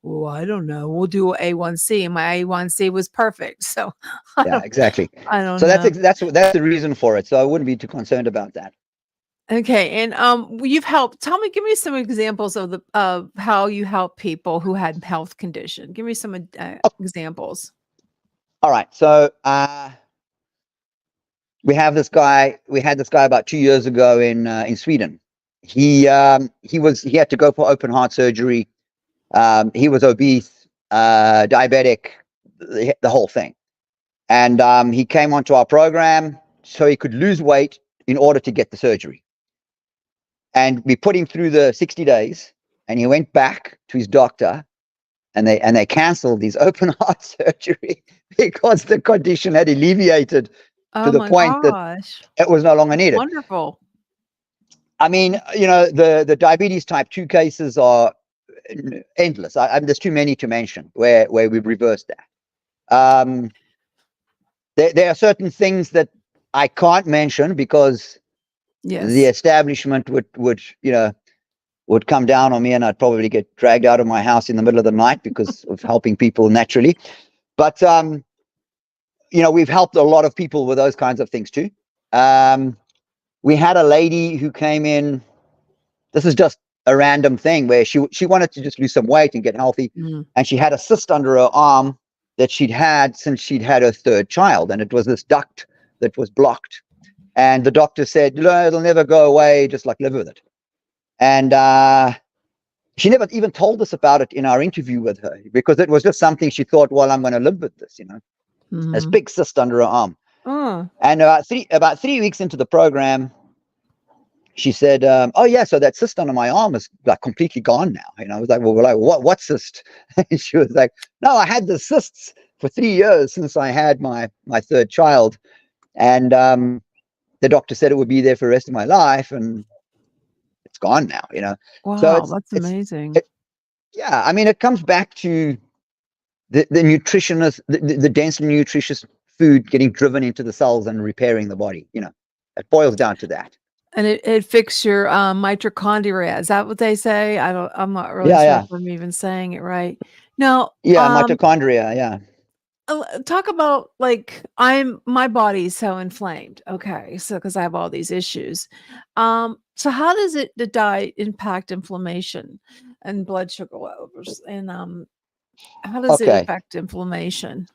well, I don't know. We'll do A1C, and my A1C was perfect. So Yeah, exactly. I don't So know. that's the reason for it. So I wouldn't be too concerned about that. Okay, and you've helped. Give me some examples of how you help people who had health condition. Give me some examples. All right. So we had this guy about 2 years ago in Sweden. He had to go for open heart surgery. He was obese, diabetic, the whole thing. And he came onto our program so he could lose weight in order to get the surgery. And we put him through the 60 days, and he went back to his doctor, and they canceled his open heart surgery because the condition had alleviated to the point that it was no longer needed. Wonderful. I mean, the diabetes type 2 cases are endless. There's too many to mention where we've reversed that. There are certain things that I can't mention because the establishment would come down on me, and I'd probably get dragged out of my house in the middle of the night because of helping people naturally. But we've helped a lot of people with those kinds of things too. We had a lady who came in. This is just a random thing where she wanted to just lose some weight and get healthy, and she had a cyst under her arm that she'd had since she'd had her third child, and it was this duct that was blocked. And the doctor said, no, it'll never go away, just live with it. And she never even told us about it in our interview with her, because it was just something she thought, well, I'm going to live with this, this big cyst under her arm. And about 3 weeks into the program, she said, oh yeah, so that cyst under my arm is completely gone now. I was like, well, what cyst? And she was like, no, I had the cysts for 3 years since I had my third child. And the doctor said it would be there for the rest of my life, and it's gone now, Wow, so that's amazing. Yeah, I mean, it comes back to the nutritionist, the densely nutritious food getting driven into the cells and repairing the body. It boils down to that. And it fixes your mitochondria. Is that what they say? I'm not really sure if I'm even saying it right. Now, mitochondria. Yeah. Talk about my body's so inflamed. Okay, so because I have all these issues. So how does the diet impact inflammation and blood sugar levels? And how does it affect inflammation?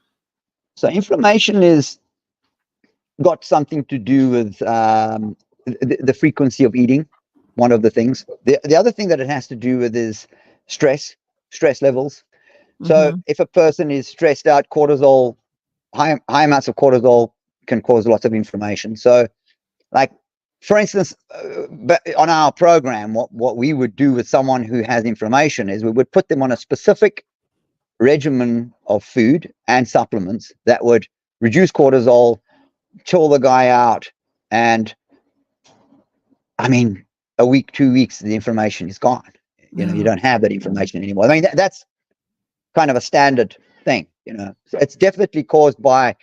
So inflammation is got something to do with the frequency of eating. One of the things. The other thing that it has to do with is stress levels. So if a person is stressed out, cortisol, high amounts of cortisol can cause lots of inflammation. So for instance, on our program, what we would do with someone who has inflammation is we would put them on a specific regimen of food and supplements that would reduce cortisol, chill the guy out, and I mean, a week, 2 weeks, the inflammation is gone. You don't have that inflammation anymore. I mean, that's kind of a standard thing, So it's definitely caused by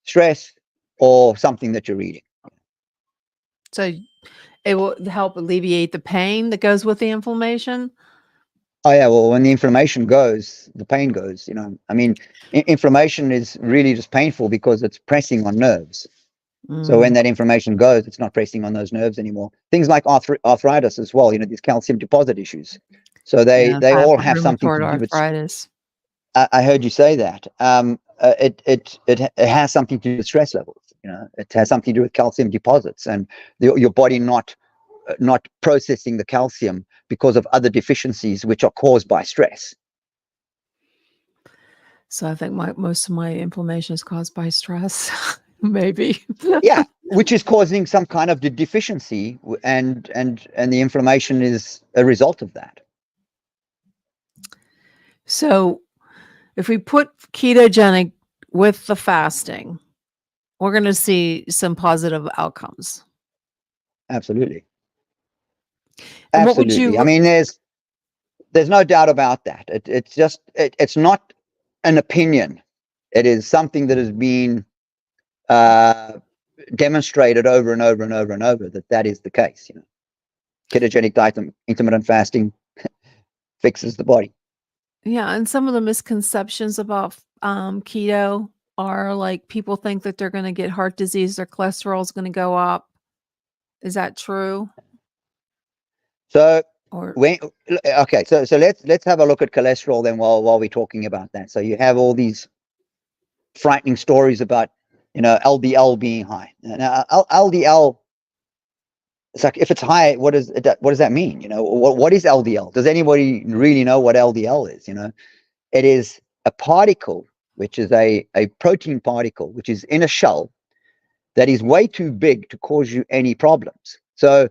stress or something that you're eating. So it will help alleviate the pain that goes with the inflammation. Oh yeah, well, when the inflammation goes, the pain goes. I mean, inflammation is really just painful because it's pressing on nerves. So when that inflammation goes, it's not pressing on those nerves anymore. Things like arthritis as well. These calcium deposit issues. So they all have something to do with arthritis. I heard you say that. It has something to do with stress levels. It has something to do with calcium deposits and your body not processing the calcium because of other deficiencies which are caused by stress. So I think most of my inflammation is caused by stress. Maybe. Yeah, which is causing some kind of deficiency, and the inflammation is a result of that. So if we put ketogenic with the fasting, we're going to see some positive outcomes. Absolutely. And Absolutely. I mean, there's no doubt about that. It's not an opinion. It is something that has been demonstrated over and over and over and over that is the case. Ketogenic diet and intermittent fasting fixes the body. Yeah, and some of the misconceptions about keto are like people think that they're going to get heart disease, their cholesterol is going to go up. Is that true? So Or okay, so let's have a look at cholesterol then while we're talking about that. So you have all these frightening stories about LDL being high. Now LDL, it's like, if it's high, what does that mean? What is LDL? Does anybody really know what LDL is? It is a particle, which is a protein particle, which is in a shell that is way too big to cause you any problems. So,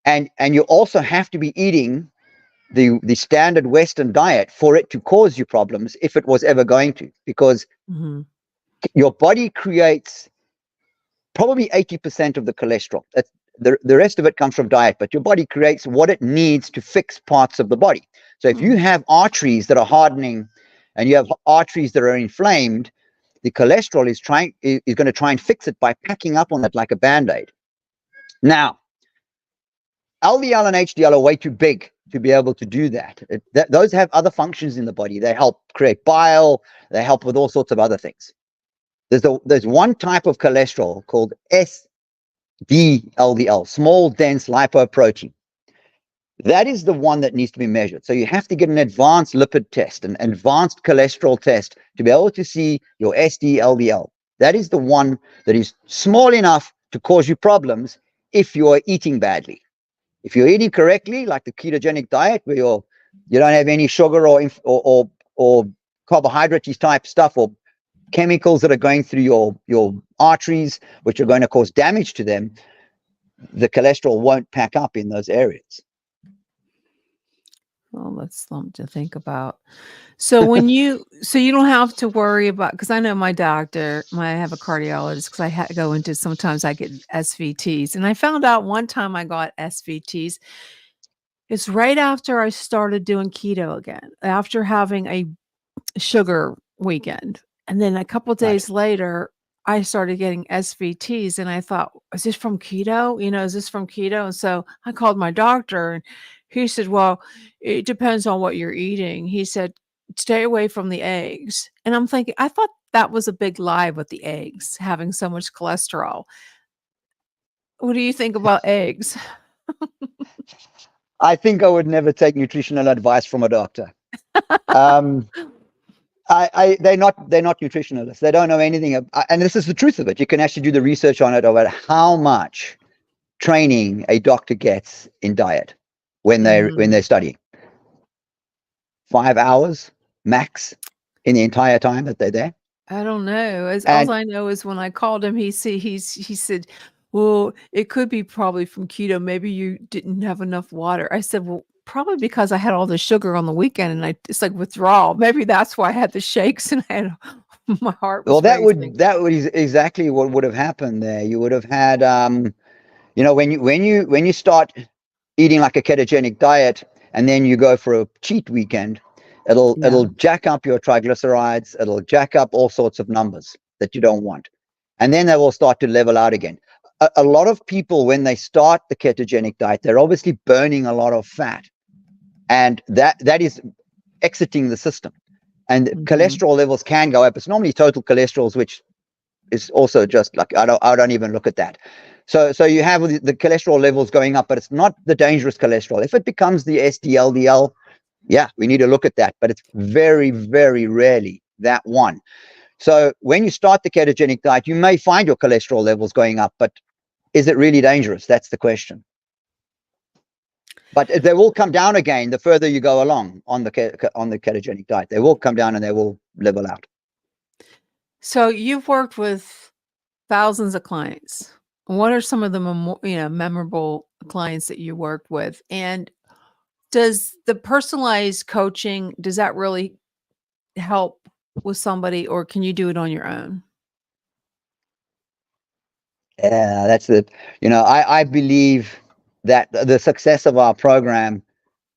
and you also have to be eating the standard Western diet for it to cause you problems, if it was ever going to, because your body creates probably 80% of the cholesterol. The rest of it comes from diet, but your body creates what it needs to fix parts of the body. So if you have arteries that are hardening and you have arteries that are inflamed, the cholesterol is going to try and fix it by packing up on it like a Band-Aid. Now, LDL and HDL are way too big to be able to do that. Those have other functions in the body. They help create bile. They help with all sorts of other things. There's one type of cholesterol called SDLDL, small dense lipoprotein. That is the one that needs to be measured. So you have to get an advanced lipid test, an advanced cholesterol test, to be able to see your SDLDL. That is the one that is small enough to cause you problems if you're eating badly. If you're eating correctly, like the ketogenic diet, where you don't have any sugar or carbohydrate type stuff, or chemicals that are going through your arteries, which are going to cause damage to them, the cholesterol won't pack up in those areas. Well, that's something to think about. So when you don't have to worry about, because I know my doctor, I have a cardiologist, because I go into, sometimes I get SVTs, and I found out one time I got SVTs. It's right after I started doing keto again, after having a sugar weekend. And then a couple of days later, I started getting SVTs, and I thought, is this from keto? Is this from keto? And so I called my doctor, and he said, well, it depends on what you're eating. He said, stay away from the eggs. And I'm thinking, I thought that was a big lie with the eggs, having so much cholesterol. What do you think about eggs? I think I would never take nutritional advice from a doctor. They're not nutritionalists. They don't know anything. And this is the truth of it. You can actually do the research on it about how much training a doctor gets in diet when they're studying. 5 hours max in the entire time that they're there. I don't know. All I know is when I called him, he said, well, it could be probably from keto. Maybe you didn't have enough water. I said, well, probably because I had all the sugar on the weekend, and it's like withdrawal. Maybe that's why I had the shakes and I had my heart was racing. That would exactly what would have happened there. You would have had when you start eating like a ketogenic diet and then you go for a cheat weekend, it'll jack up your triglycerides, it'll jack up all sorts of numbers that you don't want. And then they will start to level out again. A lot of people, when they start the ketogenic diet, they're obviously burning a lot of fat, and that is exiting the system. And cholesterol levels can go up. It's normally total cholesterol, which is also just like, I don't even look at that. So you have the cholesterol levels going up, but it's not the dangerous cholesterol. If it becomes the SDLDL, yeah, we need to look at that, but it's very, very rarely that one. So when you start the ketogenic diet, you may find your cholesterol levels going up, but is it really dangerous? That's the question. But they will come down again the further you go along on the ketogenic diet. They will come down and they will level out. So you've worked with thousands of clients. What are some of the memorable clients that you worked with? And does the personalized coaching, does that really help with somebody, or can you do it on your own? Yeah, that's I believe that the success of our program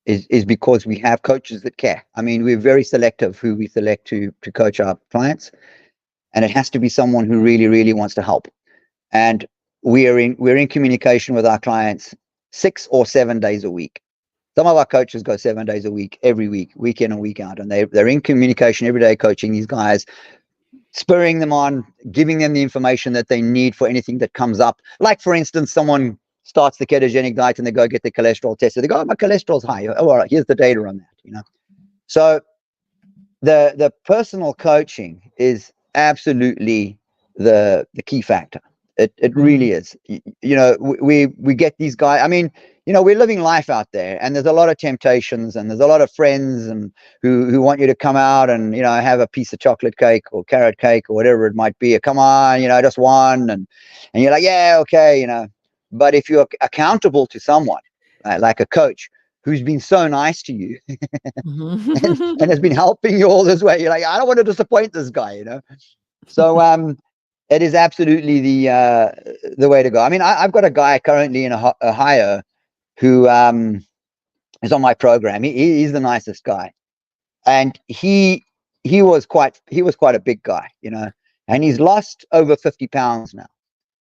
is because we have coaches that care. I mean, we're very selective who we select to coach our clients, and it has to be someone who really, really wants to help. And we're in communication with our clients 6 or 7 days a week. Some of our coaches go 7 days a week, every week, week in and week out, and they're in communication every day, coaching these guys, spurring them on, giving them the information that they need for anything that comes up. Like, for instance, someone starts the ketogenic diet and they go get their cholesterol tested. They go, "Oh, my cholesterol's high." Oh, all right, here's the data on that. So the personal coaching is absolutely the key factor. It really is. We get these guys. I mean, we're living life out there, and there's a lot of temptations, and there's a lot of friends and who want you to come out and have a piece of chocolate cake or carrot cake or whatever it might be. Come on, just one, and you're like, yeah, okay, But if you're accountable to someone like a coach who's been so nice to you and has been helping you all this way, you're like, I don't want to disappoint this guy, So it is absolutely the way to go. I mean, I've got a guy currently in Ohio who is on my program. He's the nicest guy, and he was quite a big guy, and he's lost over 50 pounds now.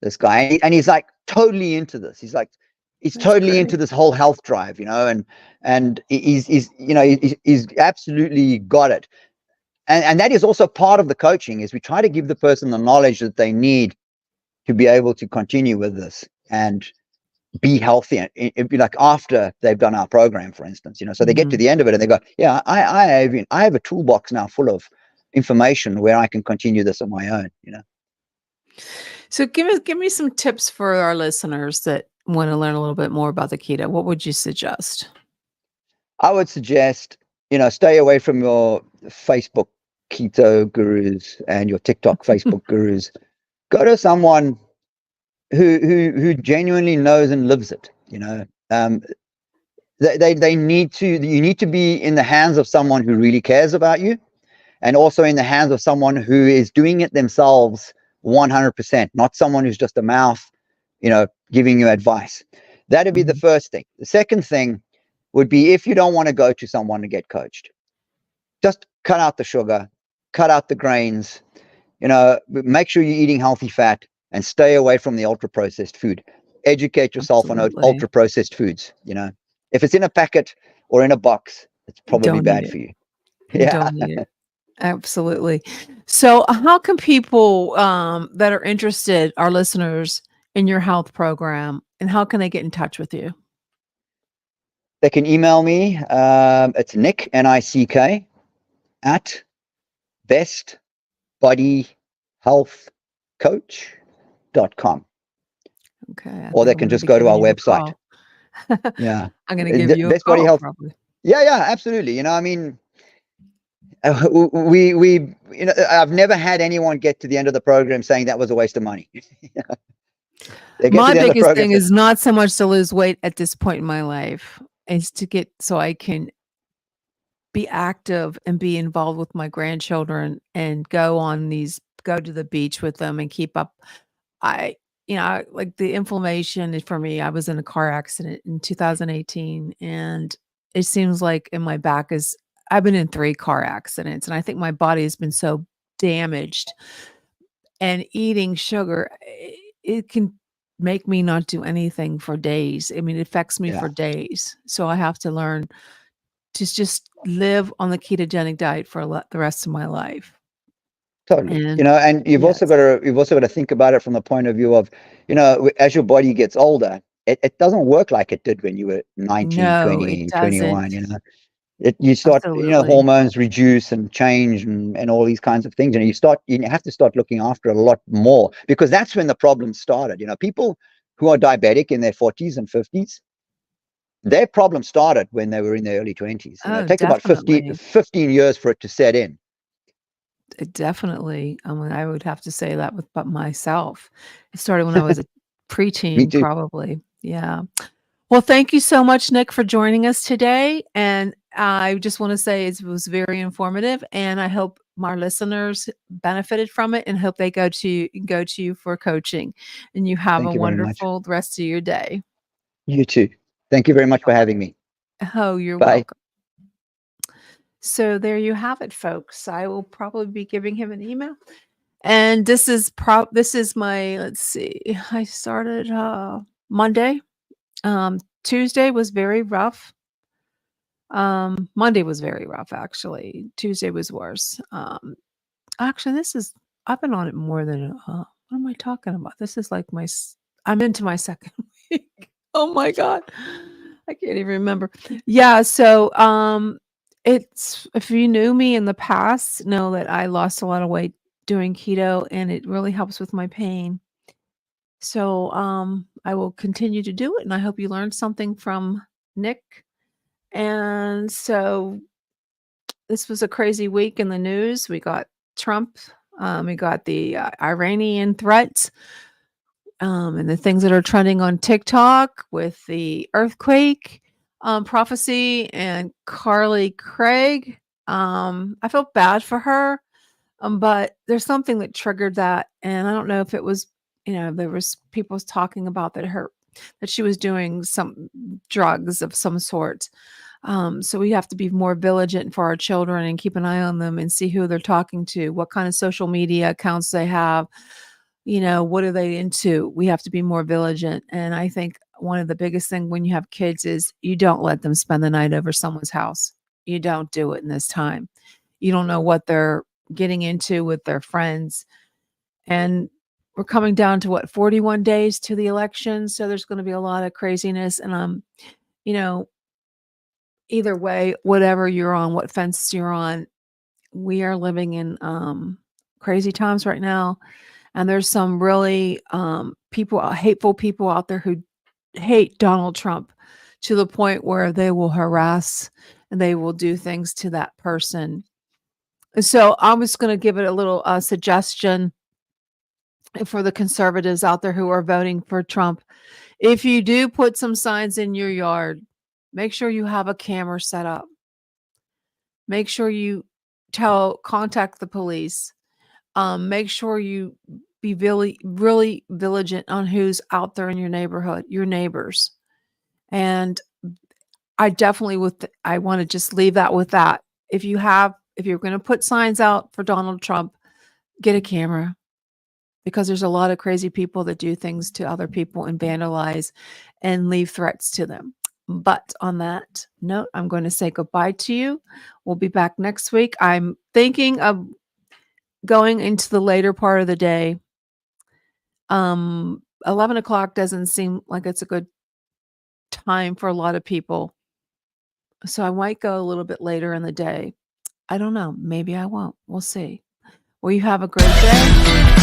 This guy, and he's like totally into this. He's That's totally great. into this whole health drive, and he's absolutely got it. And that is also part of the coaching, is we try to give the person the knowledge that they need to be able to continue with this and be healthy. It'd be like after they've done our program, for instance, so they get to the end of it and they go, yeah, I have a toolbox now full of information where I can continue this on my own, So give me some tips for our listeners that want to learn a little bit more about the keto. What would you suggest? I would suggest, stay away from your Facebook keto gurus and your TikTok Facebook gurus. Go to someone who genuinely knows and lives it. They need to. You need to be in the hands of someone who really cares about you, and also in the hands of someone who is doing it themselves 100%, not someone who's just a mouth, giving you advice. That'd be the first thing. The second thing would be, if you don't want to go to someone to get coached, just cut out the sugar, cut out the grains, make sure you're eating healthy fat, and stay away from the ultra processed food. Educate yourself on ultra processed foods. If it's in a packet or in a box, it's probably bad for you. Don't eat it. Absolutely. So how can people that are interested, our listeners, in your health program, and how can they get in touch with you? They can email me. It's Nick, N-I-C-K, at bestbodyhealthcoach.com. Okay. Or they can just go to our website. Yeah. I'm going to give you a Best Body call, Health. probably. Yeah, absolutely. I mean, I've never had anyone get to the end of the program saying that was a waste of money. My biggest thing is not so much to lose weight at this point in my life, is to get so I can be active and be involved with my grandchildren and go to the beach with them and keep up. Like the inflammation for me, I was in a car accident in 2018, and it seems like in my back I've been in 3 car accidents, and I think my body has been so damaged, and eating sugar, it can make me not do anything for days. I mean, it affects me for days. So I have to learn to just live on the ketogenic diet for the rest of my life. Totally. And you've also got to think about it from the point of view of, as your body gets older, it doesn't work like it did when you were 19, 20, 21, you start, hormones reduce and change and all these kinds of things. And you have to start looking after it a lot more, because that's when the problem started. People who are diabetic in their 40s and 50s, their problem started when they were in their early 20s. It takes about 15 years for it to set in. Definitely. I would have to say that with myself. It started when I was a preteen, probably. Yeah. Well, thank you so much, Nick, for joining us today. And I just want to say it was very informative, and I hope my listeners benefited from it, and hope they go to you for coaching. And you have a wonderful rest of your day. You too. Thank you very much for having me. Oh, you're welcome. So there you have it, folks. I will probably be giving him an email. And this is my, let's see, I started Monday. Tuesday was very rough. Monday was very rough, actually. Tuesday was worse. Actually, I've been on it more than, what am I talking about? This is like I'm into my second week. Oh my God. I can't even remember. Yeah. So, if you knew me in the past, know that I lost a lot of weight doing keto and it really helps with my pain. So, I will continue to do it and I hope you learned something from Nick. And so this was a crazy week in the news. We got Trump, we got the Iranian threats, and the things that are trending on TikTok with the earthquake prophecy and Carly Craig. I felt bad for her, but there's something that triggered that, and I don't know if it was, there was people talking about that she was doing some drugs of some sort. So we have to be more vigilant for our children and keep an eye on them and see who they're talking to, what kind of social media accounts they have, what are they into? We have to be more vigilant. And I think one of the biggest things when you have kids is you don't let them spend the night over someone's house. You don't do it in this time. You don't know what they're getting into with their friends. And we're coming down to 41 days to the election. So there's going to be a lot of craziness. And either way, whatever you're on, what fence you're on, we are living in crazy times right now. And there's some really hateful people out there who hate Donald Trump to the point where they will harass and they will do things to that person. So I'm just going to give it a little suggestion for the conservatives out there who are voting for Trump. If you do put some signs in your yard, make sure you have a camera set up. Make sure you contact the police. Make sure you be really, really vigilant on who's out there in your neighborhood, your neighbors. And I definitely I want to just leave that with that. If you're going to put signs out for Donald Trump, get a camera, because there's a lot of crazy people that do things to other people and vandalize and leave threats to them. But on that note, I'm going to say goodbye to you. We'll be back next week. I'm thinking of going into the later part of the day. 11 o'clock doesn't seem like it's a good time for a lot of people. So I might go a little bit later in the day. I don't know. Maybe I won't. We'll see. Well, you have a great day.